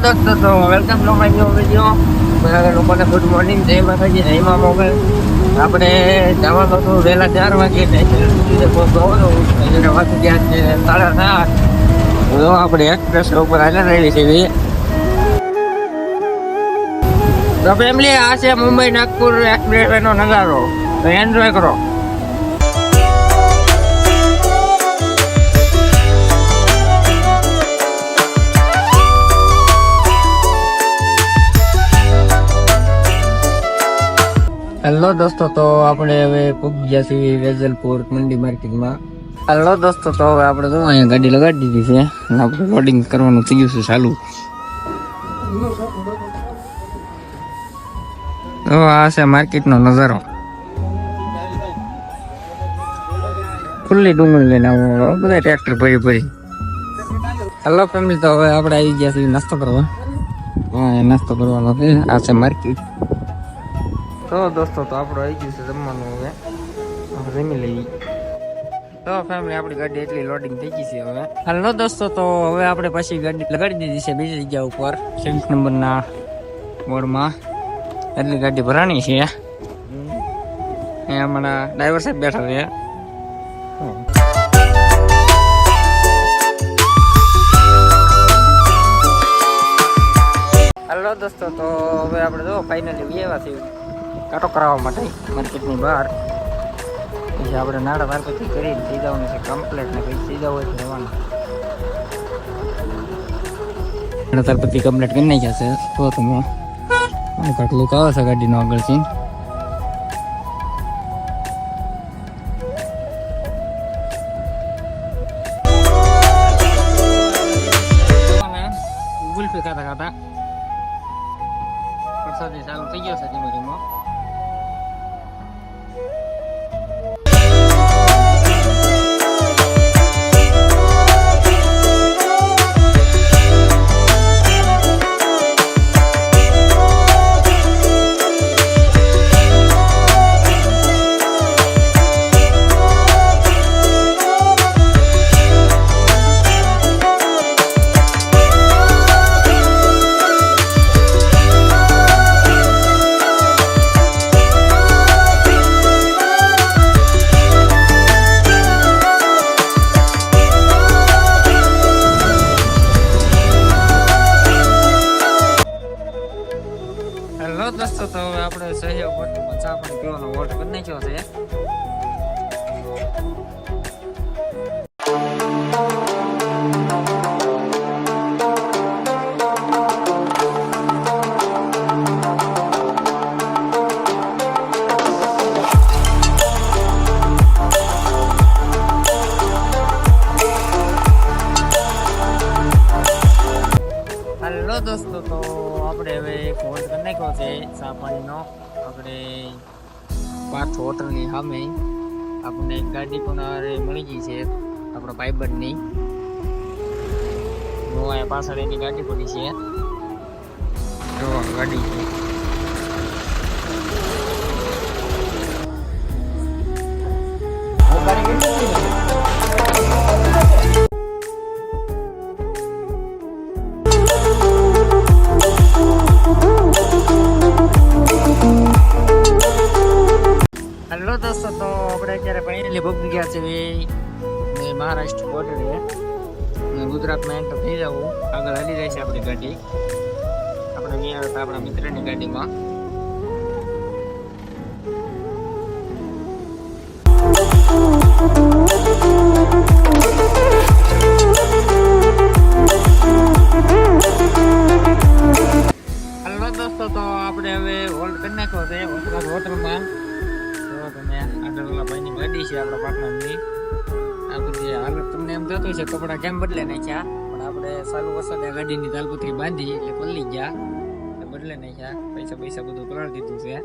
દોસ્તો, તો welcome to my new video. બધા લોકોને ગુડ મોર્નિંગ, જય માતાજી, જય મા મોગલ. આપણે જવાનું હતું વહેલા 4 વાગે, વાગી ગયા છે 7:30. તો આપણે એક્સપ્રેસ ઉપર હાજર રહેલી છે. તો ફેમિલી, આ છે મુંબઈ નાગપુર એક્સપ્રેસ નો નજારો. તો એન્જોય કરો. હેલો દોસ્તો, તો આપણે હવે પહોંચી ગયા છીએ વેજલપુર મંડી માર્કેટમાં. હેલો દોસ્તો, તો હવે આપણે તો અહીંયા ગાડી લગાડી દીધી છે અને આપણે લોડિંગ કરવાનું થઈ ગયું છે ચાલુ. તો આ છે માર્કેટનો નજારો. ખુલ્લી ડુંગળી લઈને આવો બધા ટ્રેક્ટર ભરી. હેલો ફેમિલી, તો હવે આપણે આવી ગયા છીએ નાસ્તો કરવા. હા, નાસ્તો કરવાનો છે. આ છે માર્કેટ. તો દોસ્તો, તો આપણું આવી ગયું છે જમવાનું. હવે આપણે જમી લઈએ. તો ફેમિલી, આપણી ગાડી એટલી લોડિંગ થઈ ગઈ છે હવે. હાલો દોસ્તો, તો હવે આપણે પાછી ગાડી લગાડી દીધી છે બીજી જગ્યા ઉપર 6 નંબરના બોર્ડમાં. એટલી ગાડી ભરાણી છે. અહીંયા અમારા ડ્રાઈવર સાહેબ બેઠા છે. હાલો દોસ્તો, તો હવે આપણે જો ફાઇનલી આવ્યા છીએ કાંટો કરાવવા માટે માર્કેટની બહાર. પછી આપણે નાડા માર્કેટથી કરીને થઈ જવાનું છે કમ્પ્લેટ, ને પછી થઈ જવું હોય તો રહેવાનું. નાડા તારપતિ કમ્પ્લેટ કરી નાખ્યા છે. તો તમે કાંક લુક આવે છે ગાડીનો આગળથી. ગુલ્ફી ખાતા વરસાદી ચાલુ થઈ ગયો છે ધીમે ધીમે. હેલો દોસ્તો, તો હવે આપણે સહયોગ હોટલમાં ચા પાણી પીવાનો ઓર્ડર કરી નાખ્યો છે. હેલો દોસ્તો, તો આપણે હવે એક હોલ્ડ કરી નાખ્યો છે ચા પાણીનો. આપણે પાર્થ હોટલની સામે આપણને એક ગાડી પણ મળી ગઈ છે આપણા ભાઈબંધની. અહીંયા પાછળ એની ગાડી પડી છે. જો ગાડી છે. હેલો દોસ્તો, તો આપણે અત્યારે ફાઇનલી ભોગી ગયા છે મહારાષ્ટ્ર બોર્ડરે. ગુજરાતમાં એન્ટર થઈ જવું. આગળ હાલી જાય છે આપણી ગાડી. આપણે નહીં આવે તો આપણા મિત્રની ગાડીમાં. હેલો દોસ્તો, તો આપણે હવે હોલ્ડ કરી નાખ્યો છે હોટલમાં. તમે આગળ ઓલા ભાઈની ગાડી છે આપણા પાર્ટનરની. આ બધી હાલત તમને એમ થતું છે કપડા કેમ બદલે નાખ્યા, પણ આપણે ચાલુ વરસાદે ગાડીની તાલપત્રી બાંધી એટલે પલળી ગયા, બદલે નાખ્યા. પૈસા બધું પલાળી દીધું છે.